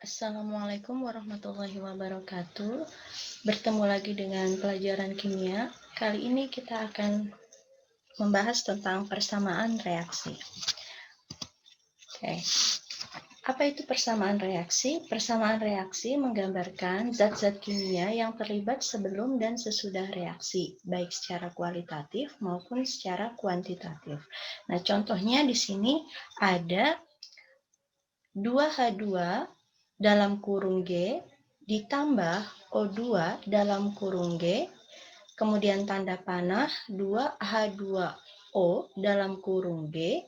Assalamualaikum warahmatullahi wabarakatuh. Bertemu lagi dengan pelajaran kimia. Kali ini kita akan membahas tentang persamaan reaksi. Oke. Apa itu persamaan reaksi? Persamaan reaksi menggambarkan zat-zat kimia yang terlibat sebelum dan sesudah reaksi, baik secara kualitatif maupun secara kuantitatif. Nah, contohnya di sini ada 2H2 dalam kurung G ditambah O2 dalam kurung G, kemudian tanda panah 2H2O dalam kurung G.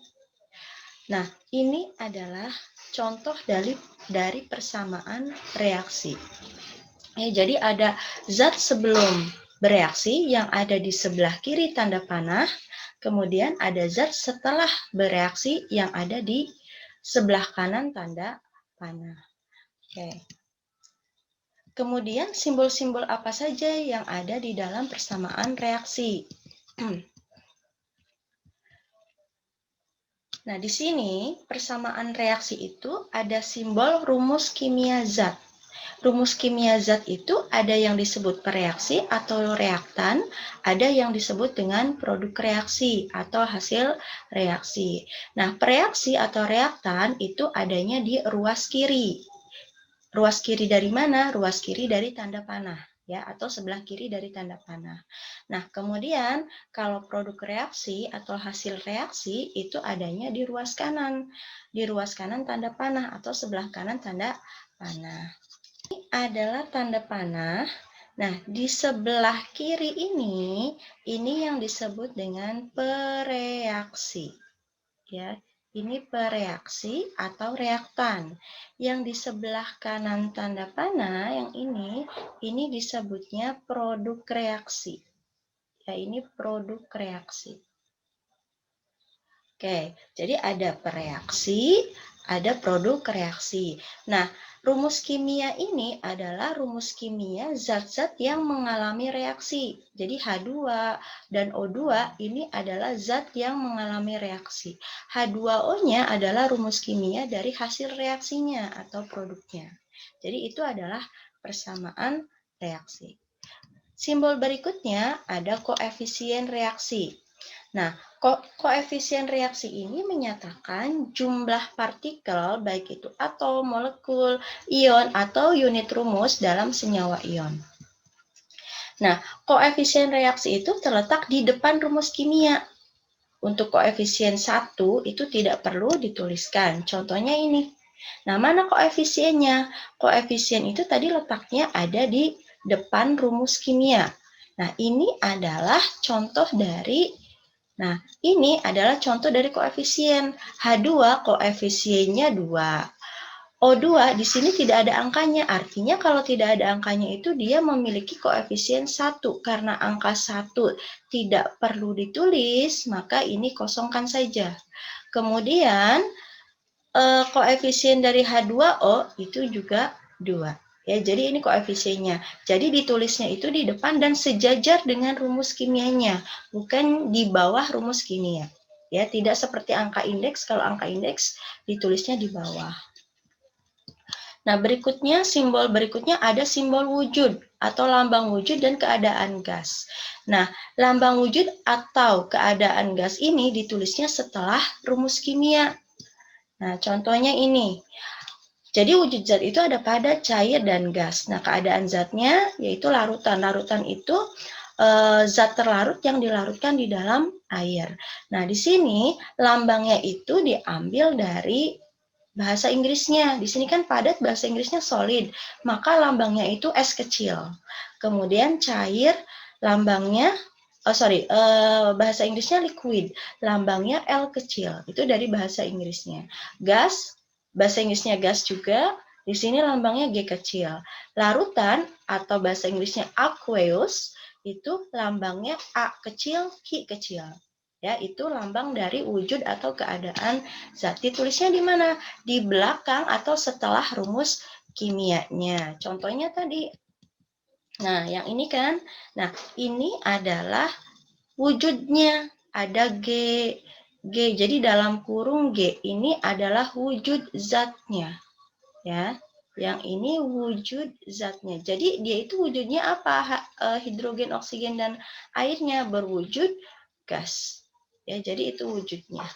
Nah, ini adalah contoh dari persamaan reaksi. Jadi ada zat sebelum bereaksi yang ada di sebelah kiri tanda panah, kemudian ada zat setelah bereaksi yang ada di sebelah kanan tanda panah. Oke. Kemudian simbol-simbol apa saja yang ada di dalam persamaan reaksi? Nah, di sini persamaan reaksi itu ada simbol rumus kimia zat. Rumus kimia zat itu ada yang disebut pereaksi atau reaktan, ada yang disebut dengan produk reaksi atau hasil reaksi. Nah, pereaksi atau reaktan itu adanya di ruas kiri. Ruas kiri dari mana? Ruas kiri dari tanda panah, ya, atau sebelah kiri dari tanda panah. Nah, kemudian kalau produk reaksi atau hasil reaksi itu adanya di ruas kanan. Di ruas kanan tanda panah atau sebelah kanan tanda panah. Ini adalah tanda panah. Nah, di sebelah kiri ini yang disebut dengan pereaksi. Ya, ini pereaksi atau reaktan. Yang di sebelah kanan tanda panah yang ini disebutnya produk reaksi. Ya, ini produk reaksi. Oke, jadi ada pereaksi, ada produk reaksi. Nah, rumus kimia ini adalah rumus kimia zat-zat yang mengalami reaksi. Jadi H2 dan O2 ini adalah zat yang mengalami reaksi. H2O-nya adalah rumus kimia dari hasil reaksinya atau produknya. Jadi itu adalah persamaan reaksi. Simbol berikutnya ada koefisien reaksi. Nah, koefisien reaksi ini menyatakan jumlah partikel, baik itu atom, molekul, ion, atau unit rumus dalam senyawa ion. Nah, koefisien reaksi itu terletak di depan rumus kimia. Untuk koefisien 1 itu tidak perlu dituliskan. Contohnya ini. Nah, mana koefisiennya? Koefisien itu tadi letaknya ada di depan rumus kimia. Nah, ini adalah contoh dari koefisien. H2 koefisiennya 2. O2 di sini tidak ada angkanya. Artinya kalau tidak ada angkanya itu dia memiliki koefisien 1. Karena angka 1 tidak perlu ditulis, maka ini kosongkan saja. Kemudian koefisien dari H2O itu juga 2. Ya, jadi ini koefisiennya. Jadi ditulisnya itu di depan dan sejajar dengan rumus kimianya, bukan di bawah rumus kimia. Ya, tidak seperti angka indeks. Kalau angka indeks ditulisnya di bawah. Nah, simbol berikutnya ada simbol wujud atau lambang wujud dan keadaan gas. Nah, lambang wujud atau keadaan gas ini ditulisnya setelah rumus kimia. Nah, contohnya ini. Jadi wujud zat itu ada padat, cair, dan gas. Nah, keadaan zatnya yaitu larutan. Larutan itu zat terlarut yang dilarutkan di dalam air. Nah, di sini lambangnya itu diambil dari bahasa Inggrisnya. Di sini kan padat, bahasa Inggrisnya solid. Maka lambangnya itu S kecil. Kemudian cair, lambangnya bahasa Inggrisnya liquid, lambangnya L kecil. Itu dari bahasa Inggrisnya. Gas, bahasa Inggrisnya gas juga. Di sini lambangnya G kecil. Larutan atau bahasa Inggrisnya aqueous, itu lambangnya A kecil, Q kecil. Ya, itu lambang dari wujud atau keadaan zat. Ditulisnya di mana? Di belakang atau setelah rumus kimianya. Contohnya tadi. Nah, yang ini kan. Nah, ini adalah wujudnya. Ada G. Jadi dalam kurung G ini adalah wujud zatnya. Ya, Yang ini wujud zatnya. Jadi dia itu wujudnya apa? Hidrogen, oksigen, dan airnya berwujud gas. Ya, jadi itu wujudnya.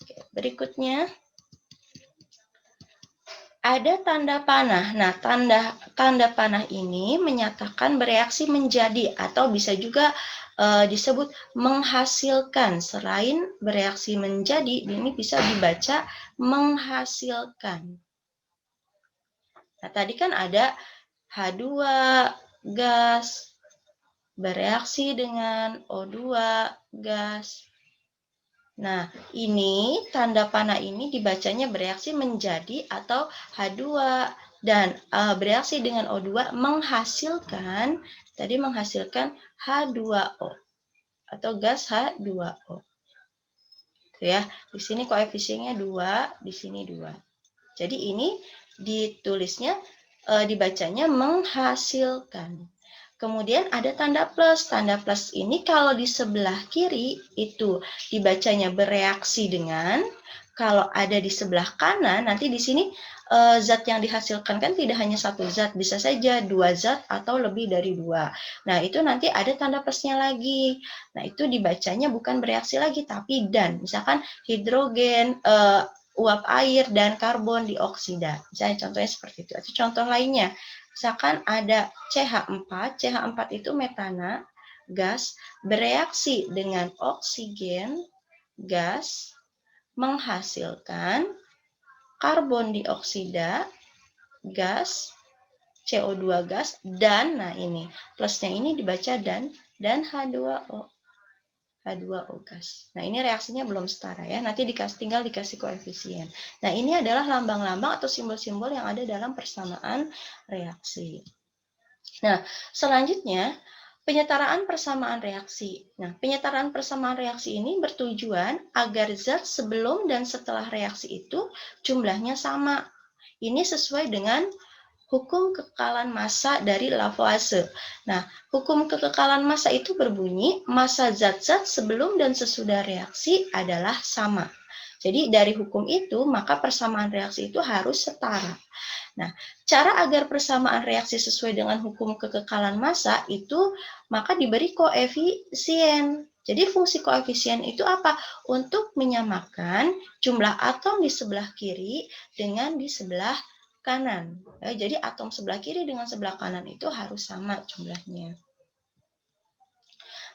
Oke, berikutnya ada tanda panah. Nah, tanda panah ini menyatakan bereaksi menjadi atau bisa juga disebut menghasilkan. Selain bereaksi menjadi, ini bisa dibaca menghasilkan. Nah, tadi kan ada H2 gas bereaksi dengan O2 gas. Nah, ini tanda panah ini dibacanya bereaksi menjadi atau H2 dan bereaksi dengan O2 menghasilkan H2O atau gas H2O. Tuh ya, di sini koefisiennya 2, di sini 2. Jadi ini ditulisnya dibacanya menghasilkan. Kemudian ada tanda plus. Tanda plus ini kalau di sebelah kiri itu dibacanya bereaksi dengan, kalau ada di sebelah kanan nanti di sini zat yang dihasilkan kan tidak hanya satu zat, bisa saja 2 zat atau lebih dari 2. Nah, itu nanti ada tanda plusnya lagi. Nah, itu dibacanya bukan bereaksi lagi tapi dan. Misalkan hidrogen, uap air dan karbon dioksida. Misalnya contohnya seperti itu. Atau contoh lainnya, misalkan ada CH4, CH4 itu metana, gas, bereaksi dengan oksigen, gas, menghasilkan karbon dioksida, gas, CO2 gas, dan, nah ini, plusnya ini dibaca dan H2O. H2O gas. Nah, ini reaksinya belum setara ya. Nanti tinggal dikasih koefisien. Nah, ini adalah lambang-lambang atau simbol-simbol yang ada dalam persamaan reaksi. Nah, selanjutnya penyetaraan persamaan reaksi. Nah, penyetaraan persamaan reaksi ini bertujuan agar zat sebelum dan setelah reaksi itu jumlahnya sama. Ini sesuai dengan hukum kekekalan massa dari Lavoisier. Nah, hukum kekekalan massa itu berbunyi massa zat-zat sebelum dan sesudah reaksi adalah sama. Jadi dari hukum itu maka persamaan reaksi itu harus setara. Nah, cara agar persamaan reaksi sesuai dengan hukum kekekalan massa itu maka diberi koefisien. Jadi fungsi koefisien itu apa? Untuk menyamakan jumlah atom di sebelah kiri dengan di sebelah kanan. Jadi atom sebelah kiri dengan sebelah kanan itu harus sama jumlahnya.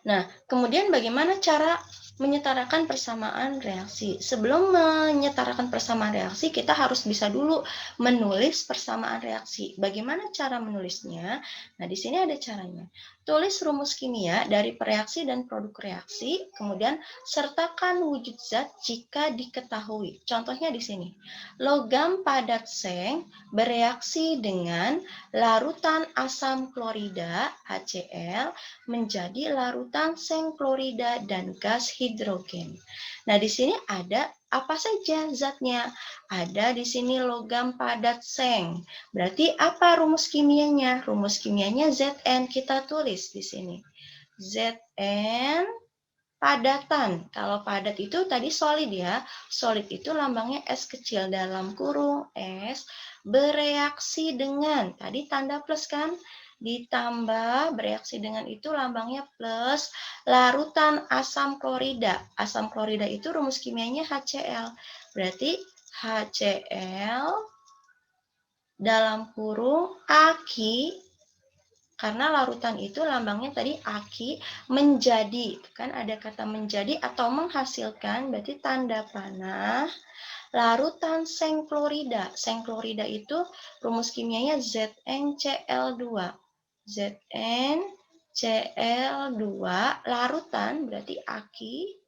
Nah, kemudian bagaimana cara menyetarakan persamaan reaksi? Sebelum menyetarakan persamaan reaksi, kita harus bisa dulu menulis persamaan reaksi. Bagaimana cara menulisnya? Nah, di sini ada caranya. Tulis rumus kimia dari reaksi dan produk reaksi, kemudian sertakan wujud zat jika diketahui. Contohnya di sini. Logam padat seng bereaksi dengan larutan asam klorida HCl menjadi larutan seng klorida dan gas hidrogen. Nah, di sini ada apa saja zatnya? Ada di sini logam padat seng. Berarti apa rumus kimianya? Rumus kimianya Zn. Kita tulis di sini. Zn padatan. Kalau padat itu tadi solid ya. Solid itu lambangnya S kecil dalam kurung S bereaksi dengan, tadi tanda plus kan? Ditambah bereaksi dengan itu lambangnya plus larutan asam klorida. Asam klorida itu rumus kimianya HCl. Berarti HCl dalam kurung Aki, karena larutan itu lambangnya tadi Aki menjadi, kan ada kata menjadi atau menghasilkan, berarti tanda panah larutan seng klorida. Seng klorida itu rumus kimianya ZnCl2. ZnCl2 larutan berarti Aki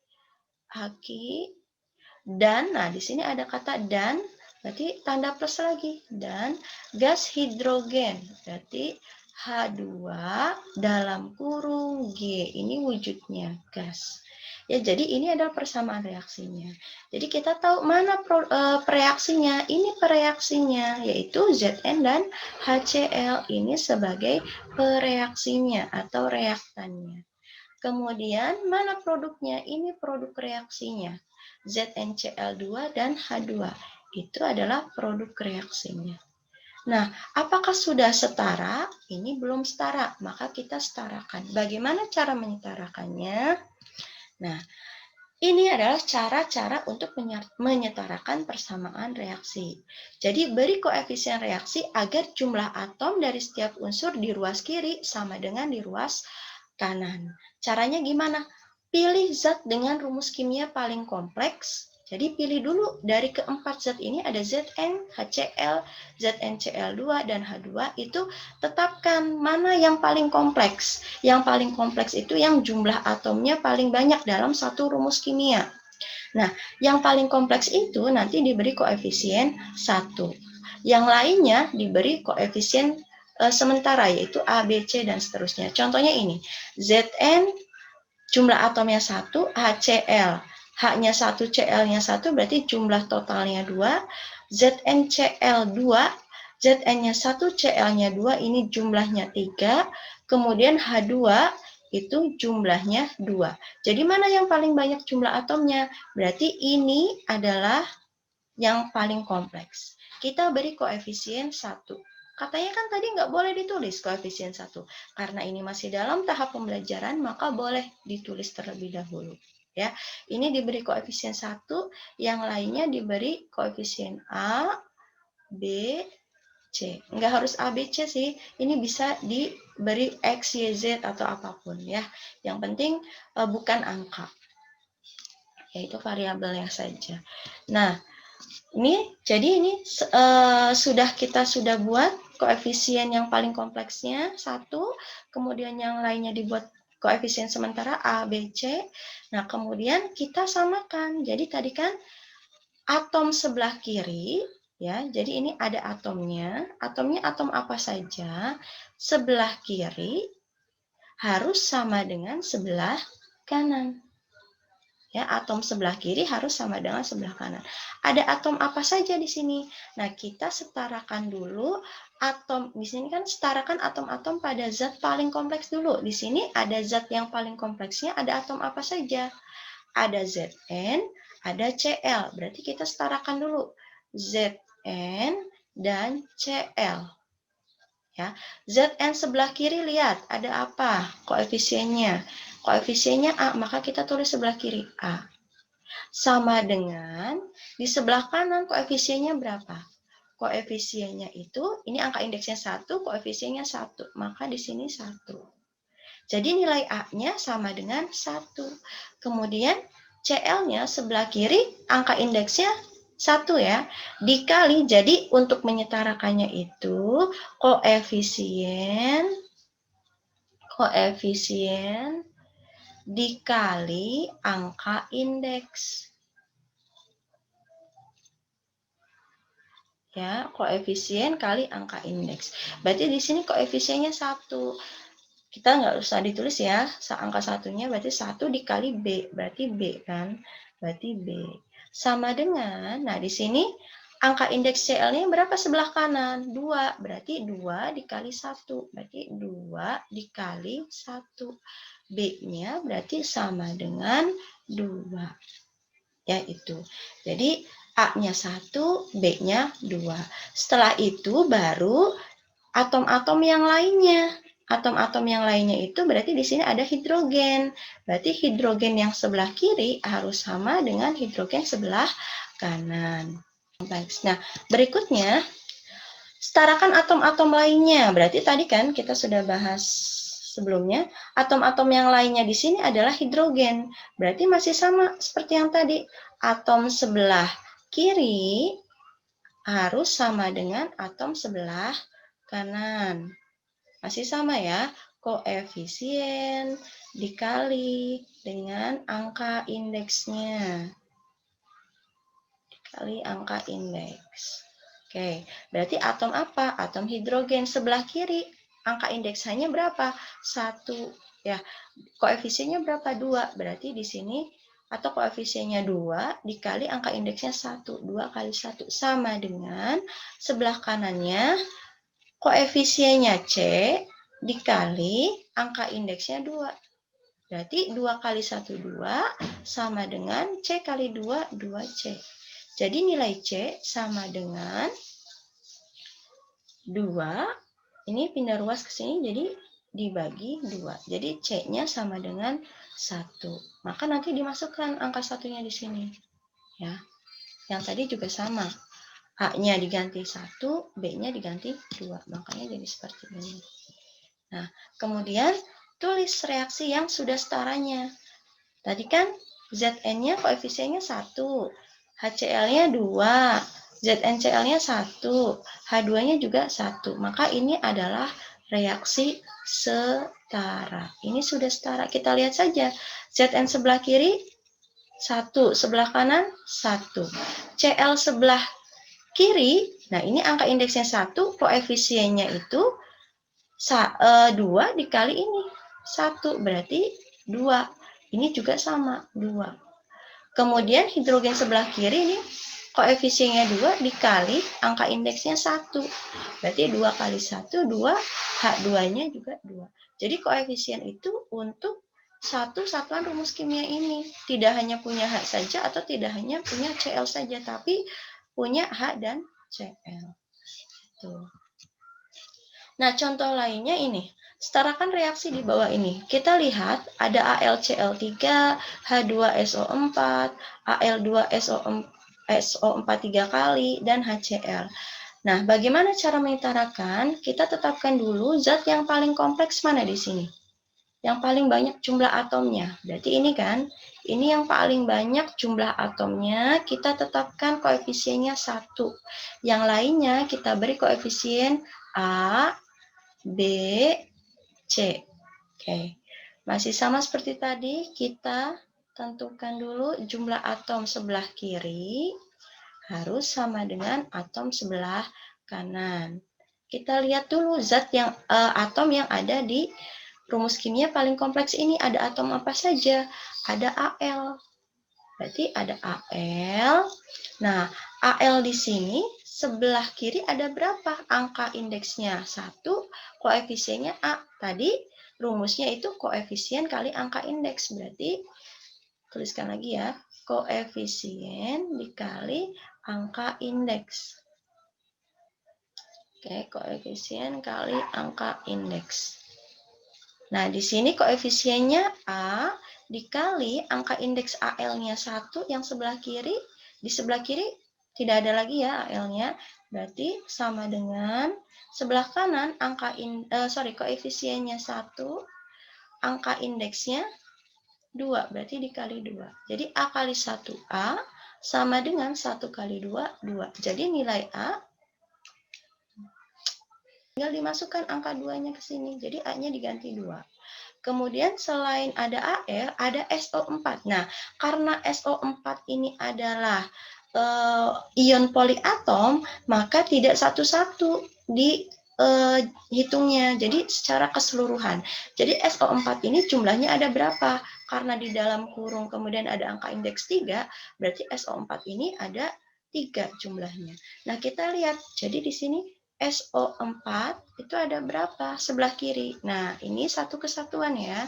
dan, nah di sini ada kata dan, berarti tanda plus lagi, dan gas hidrogen berarti H2 dalam kurung G, ini wujudnya gas. Ya, jadi ini adalah persamaan reaksinya. Jadi kita tahu mana reaksinya. Ini pereaksinya, yaitu Zn dan HCl ini sebagai pereaksinya atau reaktannya. Kemudian mana produknya? Ini produk reaksinya. ZnCl2 dan H2. Itu adalah produk reaksinya. Nah, apakah sudah setara? Ini belum setara, maka kita setarakan. Bagaimana cara menyetarakannya? Nah, ini adalah cara-cara untuk menyetarakan persamaan reaksi. Jadi, beri koefisien reaksi agar jumlah atom dari setiap unsur di ruas kiri sama dengan di ruas kanan. Caranya gimana? Pilih zat dengan rumus kimia paling kompleks. Jadi pilih dulu dari keempat zat ini ada Zn, HCl, ZnCl2, dan H2. Itu tetapkan mana yang paling kompleks. Yang paling kompleks itu yang jumlah atomnya paling banyak dalam satu rumus kimia. Nah, yang paling kompleks itu nanti diberi koefisien 1. Yang lainnya diberi koefisien sementara, yaitu A, B, C, dan seterusnya. Contohnya ini, Zn jumlah atomnya 1, HCl. H-nya 1, Cl-nya 1, berarti jumlah totalnya 2. ZnCl2, Zn-nya 1, Cl-nya 2, ini jumlahnya 3. Kemudian H2 itu jumlahnya 2. Jadi mana yang paling banyak jumlah atomnya? Berarti ini adalah yang paling kompleks. Kita beri koefisien 1. Katanya kan tadi nggak boleh ditulis koefisien 1. Karena ini masih dalam tahap pembelajaran, maka boleh ditulis terlebih dahulu. Ya, ini diberi koefisien 1, yang lainnya diberi koefisien A, B, C. Nggak harus A, B, C sih. Ini bisa diberi X, Y, Z atau apapun ya. Yang penting bukan angka. Yaitu variabelnya saja. Nah, jadi ini kita sudah buat koefisien yang paling kompleksnya 1, kemudian yang lainnya dibuat koefisien sementara A, B, C. Nah, kemudian kita samakan. Jadi tadi kan atom sebelah kiri, ya. Jadi ini ada atomnya. Atomnya atom apa saja? Sebelah kiri harus sama dengan sebelah kanan. Ya, atom sebelah kiri harus sama dengan sebelah kanan. Ada atom apa saja di sini? Nah, kita setarakan dulu atom. Di sini kan setarakan atom-atom pada zat paling kompleks dulu. Di sini ada zat yang paling kompleksnya, ada atom apa saja? Ada Zn, ada Cl. Berarti kita setarakan dulu Zn dan Cl. Ya, Zn sebelah kiri lihat ada apa koefisiennya? Koefisiennya A, maka kita tulis sebelah kiri A. Sama dengan di sebelah kanan koefisiennya berapa? Koefisiennya itu, ini angka indeksnya 1, koefisiennya 1. Maka di sini 1. Jadi nilai A-nya sama dengan 1. Kemudian Cl-nya sebelah kiri, angka indeksnya 1 ya. Dikali, jadi untuk menyetarakannya itu koefisien dikali angka indeks. Ya, koefisien kali angka indeks. Berarti di sini koefisiennya 1. Kita nggak usah ditulis ya, angka satunya berarti 1 dikali B, berarti B kan? Berarti B. Sama dengan, nah di sini angka indeks Cl-nya berapa sebelah kanan? 2, berarti 2 dikali 1, berarti 2 dikali 1. B-nya berarti sama dengan 2. Ya, itu. Jadi, A-nya 1, B-nya 2. Setelah itu baru atom-atom yang lainnya. Atom-atom yang lainnya itu berarti di sini ada hidrogen. Berarti hidrogen yang sebelah kiri harus sama dengan hidrogen sebelah kanan. Nah, berikutnya setarakan atom-atom lainnya. Berarti tadi kan kita sudah bahas sebelumnya, atom-atom yang lainnya di sini adalah hidrogen. Berarti masih sama seperti yang tadi. Atom sebelah kiri harus sama dengan atom sebelah kanan. Masih sama ya, koefisien dikali dengan angka indeksnya. Dikali angka indeks. Oke, berarti atom apa? Atom hidrogen sebelah kiri. Angka indeksnya berapa? 1. Ya, koefisiennya berapa? 2. Berarti di sini atau koefisiennya 2 dikali angka indeksnya 1. 2 kali 1 sama dengan sebelah kanannya koefisiennya C dikali angka indeksnya 2. Berarti 2 kali 1, 2 sama dengan C kali 2, 2C. Jadi nilai C sama dengan 2, ini pindah ruas ke sini jadi dibagi 2. Jadi C-nya sama dengan 1. Maka nanti dimasukkan angka 1-nya di sini. Ya. Yang tadi juga sama. A-nya diganti 1, B-nya diganti 2. Makanya jadi seperti ini. Nah, kemudian tulis reaksi yang sudah setaranya. Tadi kan Zn-nya koefisiennya 1, HCl-nya 2, ZnCl-nya 1, H2-nya juga 1. Maka ini adalah reaksi setara. Ini sudah setara. Kita lihat saja. Zn sebelah kiri 1, sebelah kanan 1. Cl sebelah kiri, nah ini angka indeksnya 1, koefisiennya itu 2 dikali ini 1, berarti 2. Ini juga sama, 2. Kemudian hidrogen sebelah kiri ini koefisiennya 2 dikali angka indeksnya 1. Berarti 2 kali 1, 2. H2-nya juga 2. Jadi koefisien itu untuk satu satuan rumus kimia ini. Tidak hanya punya H saja atau tidak hanya punya Cl saja, tapi punya H dan Cl. Tuh. Nah, contoh lainnya ini. Setarakan reaksi di bawah ini. Kita lihat ada AlCl3, H2SO4, Al2SO4 3 kali, dan HCl. Nah, bagaimana cara menyetarakan? Kita tetapkan dulu zat yang paling kompleks mana di sini. Yang paling banyak jumlah atomnya. Berarti ini kan, ini yang paling banyak jumlah atomnya, kita tetapkan koefisiennya 1. Yang lainnya kita beri koefisien A, B, C. Oke. Masih sama seperti tadi, kita tentukan dulu jumlah atom sebelah kiri harus sama dengan atom sebelah kanan. Kita lihat dulu zat yang atom yang ada di rumus kimia paling kompleks ini. Ada atom apa saja? Ada Al. Berarti ada Al. Nah, Al di sini sebelah kiri ada berapa? Angka indeksnya 1, koefisiennya A. Tadi rumusnya itu koefisien kali angka indeks. Berarti tuliskan lagi ya. Koefisien dikali angka indeks. Oke, koefisien kali angka indeks. Nah, di sini koefisiennya A dikali angka indeks Al-nya 1 yang sebelah kiri. Di sebelah kiri tidak ada lagi ya Al-nya. Berarti sama dengan sebelah kanan koefisiennya 1, angka indeksnya 2. Berarti dikali 2. Jadi A kali 1A sama dengan 1 kali 2, 2. Jadi nilai A tinggal dimasukkan angka 2-nya ke sini. Jadi A-nya diganti 2. Kemudian selain ada Al, ada SO4. Nah, karena SO4 ini adalah ion poliatom, maka tidak satu-satu dihitungnya. Jadi secara keseluruhan. Jadi SO4 ini jumlahnya ada berapa? Karena di dalam kurung kemudian ada angka indeks 3, berarti SO4 ini ada 3 jumlahnya. Nah, kita lihat. Jadi di sini SO4 itu ada berapa? Sebelah kiri. Nah, ini satu kesatuan ya.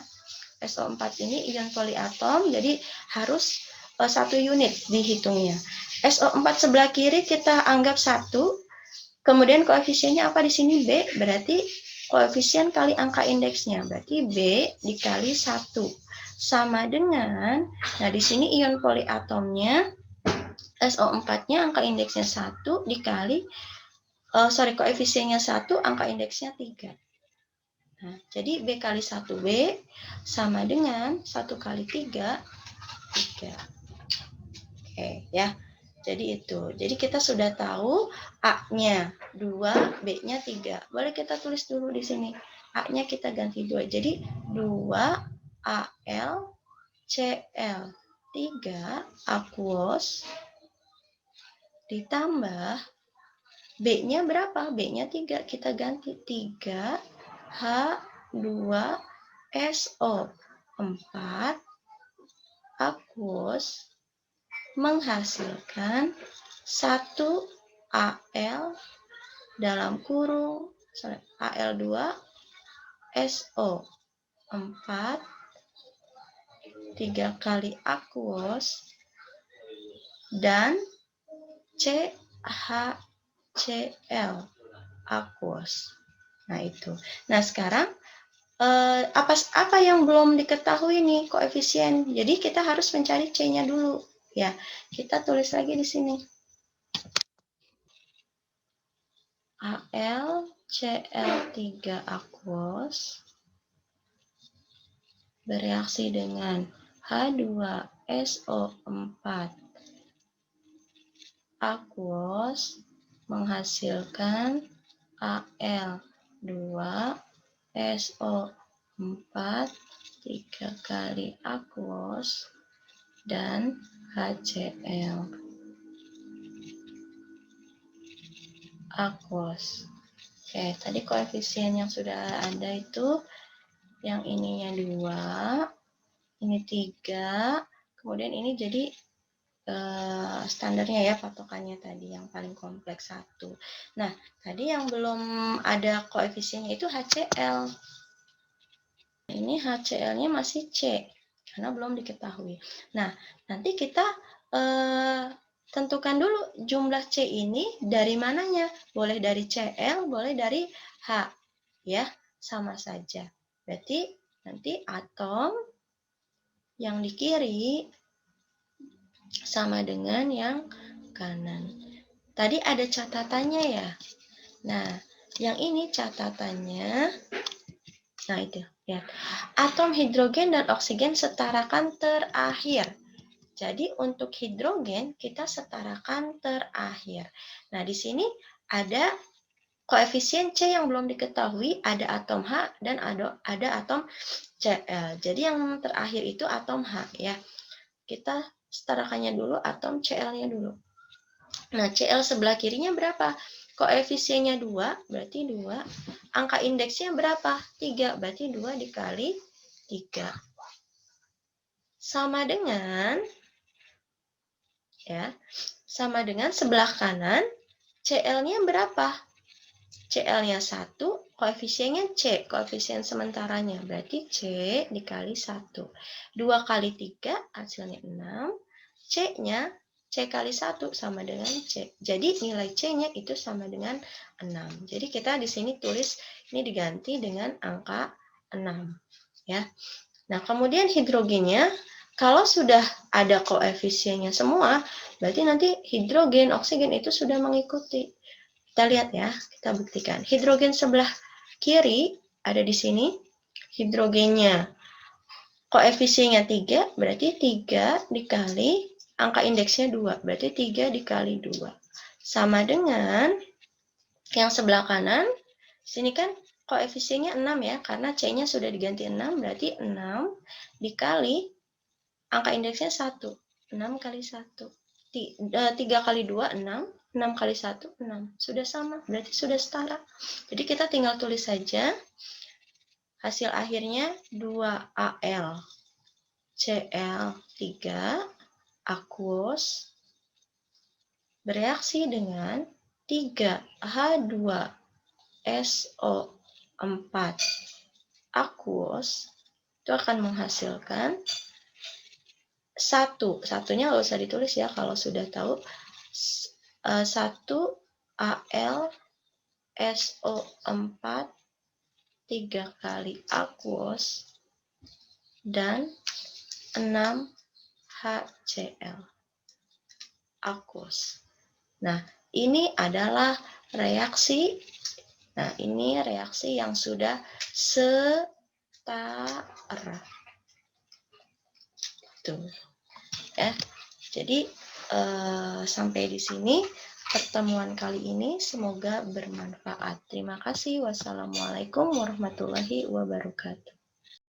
SO4 ini ion poliatom, jadi harus satu unit dihitungnya. SO4 sebelah kiri kita anggap 1, kemudian koefisiennya apa di sini? B, berarti koefisien kali angka indeksnya. Berarti B dikali 1. Sama dengan, nah di sini ion poliatomnya, SO4-nya angka indeksnya 1 dikali koefisiennya 1, angka indeksnya 3. Nah, jadi B kali 1B sama dengan 1 kali 3, 3. Oke, ya. Jadi itu. Jadi kita sudah tahu A-nya 2, B-nya 3. Boleh kita tulis dulu di sini. A-nya kita ganti 2. Jadi 2 Al Cl 3 aquos ditambah B-nya berapa? B-nya 3. Kita ganti 3 H2SO4 aquos menghasilkan 1 Al dalam kurung Al2SO4 3 kali aquos dan CH Cl aquos. Nah, itu. Nah, sekarang apa yang belum diketahui nih koefisien. Jadi kita harus mencari C-nya dulu. Ya, kita tulis lagi di sini. AlCl3 aquos bereaksi dengan H2SO4 aquos menghasilkan Al2SO4 3 kali aquos dan HCl aquos. Oke, tadi koefisien yang sudah ada itu yang ininya 2, ini 3, kemudian ini jadi standarnya ya, patokannya tadi yang paling kompleks 1. Nah, tadi yang belum ada koefisiennya itu HCl. Ini HCl-nya masih C, karena belum diketahui. Nah, nanti kita tentukan dulu jumlah C ini dari mananya. Boleh dari Cl, boleh dari H. Ya, sama saja. Berarti nanti atom yang di kiri sama dengan yang kanan. Tadi ada catatannya ya. Nah, yang ini catatannya. Nah, itu ya. Atom hidrogen dan oksigen setarakan terakhir. Jadi untuk hidrogen kita setarakan terakhir. Nah, di sini ada koefisien C yang belum diketahui, ada atom H dan ada atom Cl. Jadi yang terakhir itu atom H ya. Kita setarakannya dulu, atom Cl-nya dulu. Nah, Cl sebelah kirinya berapa? Koefisiennya 2, berarti 2. Angka indeksnya berapa? 3, berarti 2 dikali 3. Sama dengan, ya, sama dengan sebelah kanan, Cl-nya berapa? Cl-nya 1, koefisiennya C, koefisien sementaranya. Berarti C dikali 1. 2 kali 3, hasilnya 6. C-nya, C kali 1 sama dengan C. Jadi nilai C-nya itu sama dengan 6. Jadi kita di sini tulis, ini diganti dengan angka 6. Ya. Nah, kemudian hidrogennya, kalau sudah ada koefisiennya semua, berarti nanti hidrogen, oksigen itu sudah mengikuti. Kita lihat ya, kita buktikan. Hidrogen sebelah kiri ada di sini. Hidrogennya koefisiennya 3, berarti 3 dikali angka indeksnya 2, berarti 3 dikali 2. Sama dengan yang sebelah kanan, sini kan koefisiennya 6 ya, karena C-nya sudah diganti 6, berarti 6 dikali angka indeksnya 1. 6 kali 1. 3 kali 2, 6. 6 kali 1, 6. Sudah sama, berarti sudah setara. Jadi kita tinggal tulis saja. Hasil akhirnya 2Al Cl3 aquos bereaksi dengan 3H2SO4 aquos itu akan menghasilkan satunya nggak usah ditulis ya kalau sudah tahu. 1 Al SO4 3 kali aquos dan 6 HCl aquos. Nah, ini adalah reaksi. Nah, ini reaksi yang sudah setara. Tuh. Ya. Jadi sampai di sini pertemuan kali ini, semoga bermanfaat. Terima kasih. Wassalamualaikum warahmatullahi wabarakatuh.